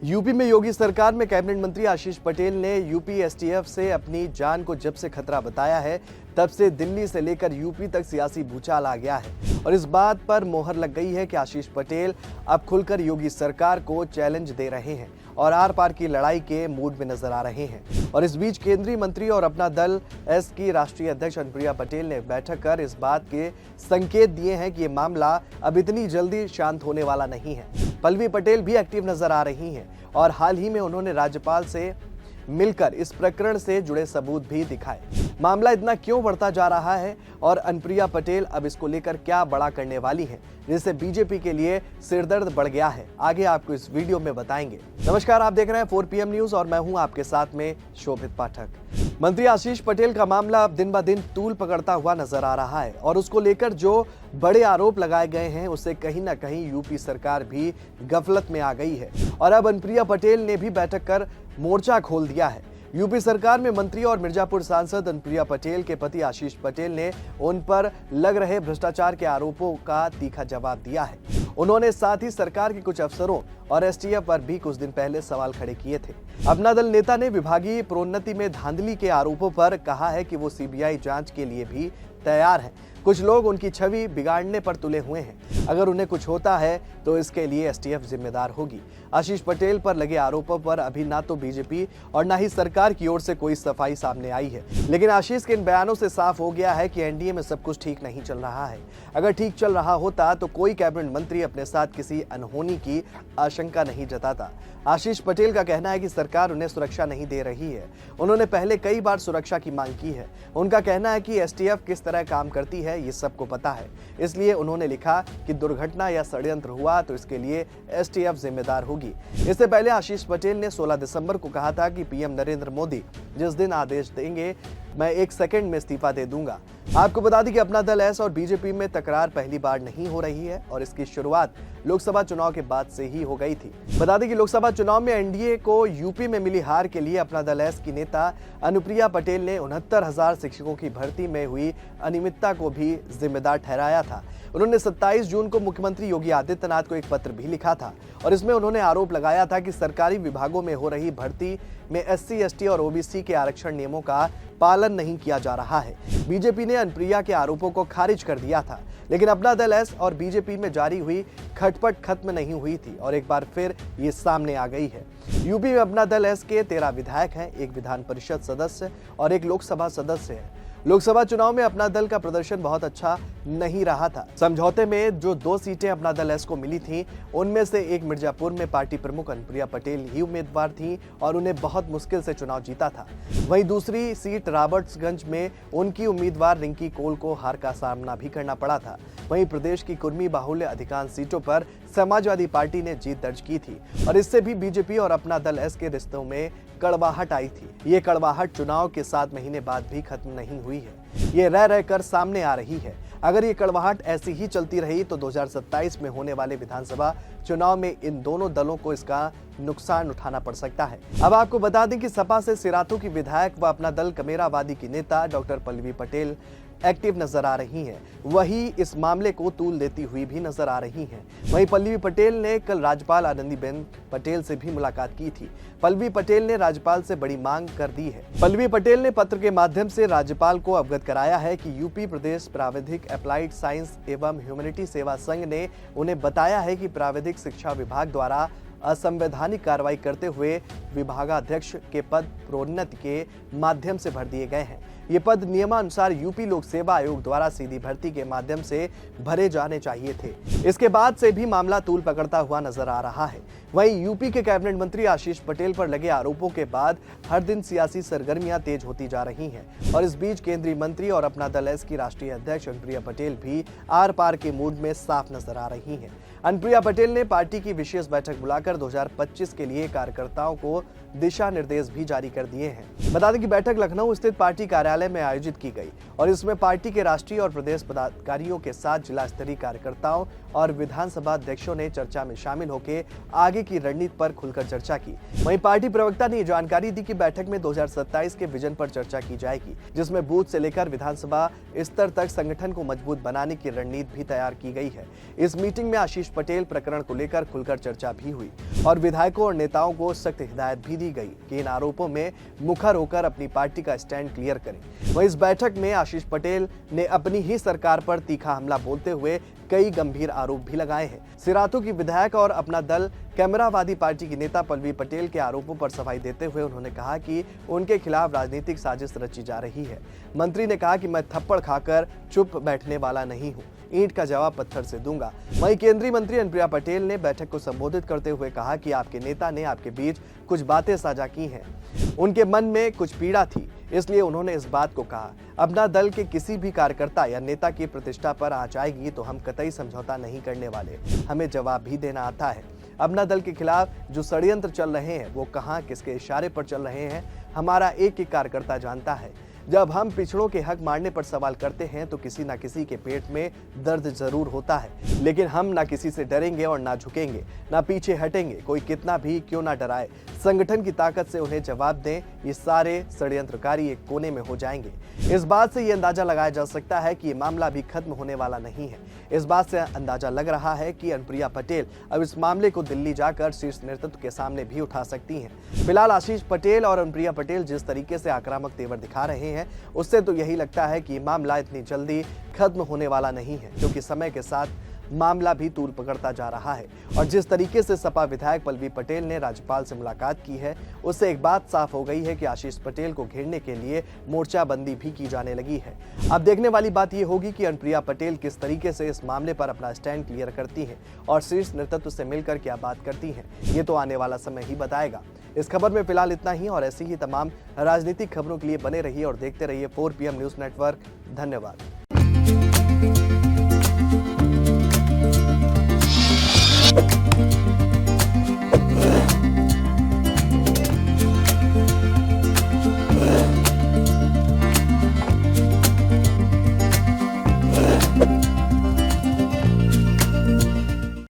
UP में योगी सरकार में कैबिनेट मंत्री आशीष पटेल ने यूपी एसटीएफ से अपनी जान को जब से खतरा बताया है, तब से दिल्ली से लेकर यूपी तक सियासी भूचाल आ गया है और इस बात पर मोहर लग गई है कि आशीष पटेल अब खुलकर योगी सरकार को चैलेंज दे रहे हैं और आर पार की लड़ाई के मूड में नजर आ रहे हैं। और इस बीच केंद्रीय मंत्री और अपना दल एस की राष्ट्रीय अध्यक्ष अनुप्रिया पटेल ने बैठक कर इस बात के संकेत दिए हैं कि ये मामला अब इतनी जल्दी शांत होने वाला नहीं है। पल्लवी पटेल भी एक्टिव नजर आ रही हैं और हाल ही में उन्होंने राज्यपाल से मिलकर इस प्रकरण से जुड़े सबूत भी दिखाए। मामला इतना क्यों बढ़ता जा रहा है और अनुप्रिया पटेल अब इसको लेकर क्या बड़ा करने वाली हैं, जिससे बीजेपी के लिए सिरदर्द बढ़ गया है, आगे आपको इस वीडियो में बताएंगे। नमस्कार, आप देख रहे हैं 4 PM न्यूज और मैं हूं आपके साथ में शोभित पाठक। मंत्री आशीष पटेल का मामला अब दिन ब दिन तूल पकड़ता हुआ नजर आ रहा है और उसको लेकर जो बड़े आरोप लगाए गए हैं उससे कहीं ना कहीं यूपी सरकार भी गफलत में आ गई है और अब अनुप्रिया पटेल ने भी बैठक कर मोर्चा खोल दिया है। यूपी सरकार में मंत्री और मिर्जापुर सांसद अनुप्रिया पटेल के पति आशीष पटेल ने उन पर लग रहे भ्रष्टाचार के आरोपों का तीखा जवाब दिया है। उन्होंने साथ ही सरकार के कुछ अफसरों और एसटीएफ पर भी कुछ दिन पहले सवाल खड़े किए थे। अपना दल नेता ने विभागीय प्रोन्नति में धांधली के आरोपों पर कहा है कि वो सीबीआई जांच के लिए भी तैयार है। कुछ लोग उनकी छवि बिगाड़ने पर तुले हुए हैं। अगर उन्हें कुछ होता है तो इसके लिए एसटीएफ जिम्मेदार होगी। आशीष पटेल पर लगे आरोपों पर अभी ना तो बीजेपी और ना ही सरकार की ओर से कोई सफाई सामने आई है, लेकिन आशीष के इन बयानों से साफ हो गया है कि एनडीए में सब कुछ ठीक नहीं चल रहा है। अगर ठीक चल रहा होता तो कोई कैबिनेट मंत्री अपने साथ किसी अनहोनी की आशंका नहीं जताता। आशीष पटेल का कहना है कि सरकार उन्हें सुरक्षा नहीं दे रही है। उन्होंने पहले कई बार सुरक्षा की मांग की है। उनका कहना है कि एसटीएफ किस तरह काम करती है ये सबको पता है, इसलिए उन्होंने लिखा कि दुर्घटना या षड्यंत्र हुआ तो इसके लिए एसटीएफ जिम्मेदार होगी। इससे पहले आशीष पटेल ने 16 दिसंबर को कहा था कि पीएम नरेंद्र मोदी जिस दिन आदेश देंगे मैं 1 सेकंड में इस्तीफा दे दूंगा। आपको बता दें कि अपना दल एस और बीजेपी में तकरार पहली बार नहीं हो रही है और इसकी शुरुआत लोकसभा चुनाव के बाद से ही हो गई थी। बता दें कि लोकसभा चुनाव में एनडीए को यूपी में मिली हार के लिए अपना दल एस की नेता अनुप्रिया पटेल ने 69,000 शिक्षकों की भर्ती में हुई अनियमितता को भी जिम्मेदार ठहराया था। उन्होंने 27 जून को मुख्यमंत्री योगी आदित्यनाथ को एक पत्र भी लिखा था और इसमें उन्होंने आरोप लगाया था कि सरकारी विभागों में हो रही भर्ती में एससी, एसटी और ओबीसी के आरक्षण नियमों का पालन नहीं किया जा रहा है। बीजेपी ने अनुप्रिया के आरोपों को खारिज कर दिया था, लेकिन अपना दल एस और बीजेपी में जारी हुई खटपट खत्म नहीं हुई थी और एक बार फिर ये सामने आ गई है। यूपी में अपना दल एस के 13 विधायक हैं, 1 विधान परिषद सदस्य और 1 लोकसभा सदस्य है। लोकसभा चुनाव में अपना दल का प्रदर्शन बहुत अच्छा नहीं रहा था। समझौते में जो 2 सीटें अपना दल एस को मिली थीं, उनमें से एक मिर्जापुर में पार्टी प्रमुख अनुप्रिया पटेल ही उम्मीदवार थीं और उन्हें बहुत मुश्किल से चुनाव जीता था। वहीं दूसरी सीट रॉबर्ट्सगंज में उनकी उम्मीदवार रिंकी कोल को हार का सामना भी करना पड़ा था। वहीं प्रदेश की कुर्मी बाहुल्य अधिकांश सीटों पर समाजवादी पार्टी ने जीत दर्ज की थी और इससे भी बीजेपी और अपना दल एस के रिश्तों में कड़वाहट आई थी। ये कड़वाहट चुनाव के 7 महीने बाद भी खत्म नहीं हुई है, ये रह रहकर सामने आ रही है। अगर ये कड़वाहट ऐसी ही चलती रही तो 2027 में होने वाले विधानसभा चुनाव में इन दोनों दलों को इसका नुकसान उठाना पड़ सकता है। अब आपको बता दें कि सपा से सिराथू की विधायक व अपना दल कमेरावादी की नेता डॉक्टर पल्लवी पटेल एक्टिव नजर आ रही हैं। वही इस मामले को तूल देती हुई भी नजर आ रही हैं। वहीं पल्लवी पटेल ने कल राज्यपाल आनंदीबेन पटेल से भी मुलाकात की थी। पल्लवी पटेल ने राज्यपाल से बड़ी मांग कर दी है। पल्लवी पटेल ने पत्र के माध्यम से राज्यपाल को अवगत कराया है कि यूपी प्रदेश प्राविधिक अप्लाइड साइंस एवं ह्यूमैनिटी सेवा संघ ने उन्हें बताया है कि प्राविधिक शिक्षा विभाग द्वारा असंवैधानिक कार्रवाई करते हुए विभागाध्यक्ष के पद प्रोन्नति के माध्यम से भर दिए गए हैं। ये पद नियमानुसार यूपी लोक सेवा आयोग द्वारा सीधी भर्ती के माध्यम से भरे जाने चाहिए थे। इसके बाद से भी मामला तूल पकड़ता हुआ नजर आ रहा है। वहीं यूपी के कैबिनेट मंत्री आशीष पटेल पर लगे आरोपों के बाद हर दिन सियासी सरगर्मियां तेज होती जा रही हैं और इस बीच केंद्रीय मंत्री और अपना दल एस की राष्ट्रीय अध्यक्ष अनुप्रिया पटेल भी आर पार के मूड में साफ नजर आ रही हैं। अनुप्रिया पटेल ने पार्टी की विशेष बैठक बुलाकर 2025 के लिए कार्यकर्ताओं को दिशा निर्देश भी जारी कर दिए हैं। बता दें कि बैठक लखनऊ स्थित पार्टी कार्यालय में आयोजित की गई और इसमें पार्टी के राष्ट्रीय और प्रदेश पदाधिकारियों के साथ जिला स्तरीय कार्यकर्ताओं और विधानसभा अध्यक्षों ने चर्चा में शामिल होकर आगे की रणनीति पर खुलकर चर्चा की। वहीं पार्टी प्रवक्ता ने जानकारी दी कि बैठक में 2027 के विजन पर चर्चा की जाएगी, जिसमें बूथ से लेकर विधानसभा स्तर तक संगठन को मजबूत बनाने की रणनीति भी तैयार की गई है। इस मीटिंग में आशीष पटेल प्रकरण को लेकर खुलकर चर्चा भी हुई। और विधायकों और नेताओं को सख्त हिदायत भी दी गई कि इन आरोपों में मुखर होकर अपनी पार्टी का स्टैंड क्लियर करें। वहीं इस बैठक में आशीष पटेल ने अपनी ही सरकार पर तीखा हमला बोलते हुए कई गंभीर आरोप भी लगाए हैं। सिराथू की विधायक और अपना दल कैमरावादी पार्टी की नेता पल्लवी पटेल के आरोपों पर सफाई देते हुए उन्होंने कहा कि उनके खिलाफ राजनीतिक साजिश रची जा रही है। मंत्री ने कहा कि मैं थप्पड़ खाकर चुप बैठने वाला नहीं हूं, ईंट का जवाब पत्थर से दूंगा। वहीं केंद्रीय मंत्री अनुप्रिया पटेल ने बैठक को संबोधित करते हुए कहा कि आपके नेता ने आपके बीच कुछ बातें साझा की हैं, उनके मन में कुछ पीड़ा थी, इसलिए उन्होंने इस बात को कहा। अपना दल के किसी भी कार्यकर्ता या नेता की प्रतिष्ठा पर आंच आएगी तो हम कतई समझौता नहीं करने वाले, हमें जवाब भी देना आता है। अपना दल के खिलाफ जो षड्यंत्र चल रहे हैं वो कहां किसके इशारे पर चल रहे हैं हमारा एक एक कार्यकर्ता जानता है। जब हम पिछड़ों के हक मारने पर सवाल करते हैं तो किसी न किसी के पेट में दर्द जरूर होता है, लेकिन हम ना किसी से डरेंगे और ना झुकेंगे, ना पीछे हटेंगे। कोई कितना भी क्यों ना डराए, संगठन की ताकत से उन्हें जवाब दें, ये सारे षड्यंत्रकारी एक कोने में हो जाएंगे। इस बात से ये अंदाजा लगाया जा सकता है कि ये मामला भी खत्म होने वाला नहीं है। इस बात से अंदाजा लग रहा है कि अनुप्रिया पटेल अब इस मामले को दिल्ली जाकर शीर्ष नेतृत्व के सामने भी उठा सकती हैं। फिलहाल आशीष पटेल और अनुप्रिया पटेल जिस तरीके से आक्रामक तेवर दिखा रहे हैं उससे तो यही लगता है कि मामला इतनी जल्दी खत्म होने वाला नहीं है, क्योंकि समय के साथ मामला भी तूल पकड़ता जा रहा है। और जिस तरीके से सपा विधायक पल्लवी पटेल ने राज्यपाल से मुलाकात की है उससे एक बात साफ हो गई है कि आशीष पटेल को घेरने के लिए मोर्चाबंदी भी की जाने लगी है। अब देखने वाली बात यह होगी कि अनुप्रिया पटेल किस तरीके से इस मामले पर अपना स्टैंड क्लियर करती हैं और शीर्ष नेतृत्व से मिलकर क्या बात करती हैं, ये तो आने वाला समय ही बताएगा। इस खबर में फिलहाल इतना ही और ऐसी ही तमाम राजनीतिक खबरों के लिए बने रहिए और देखते रहिए 4 PM न्यूज़ नेटवर्क। धन्यवाद।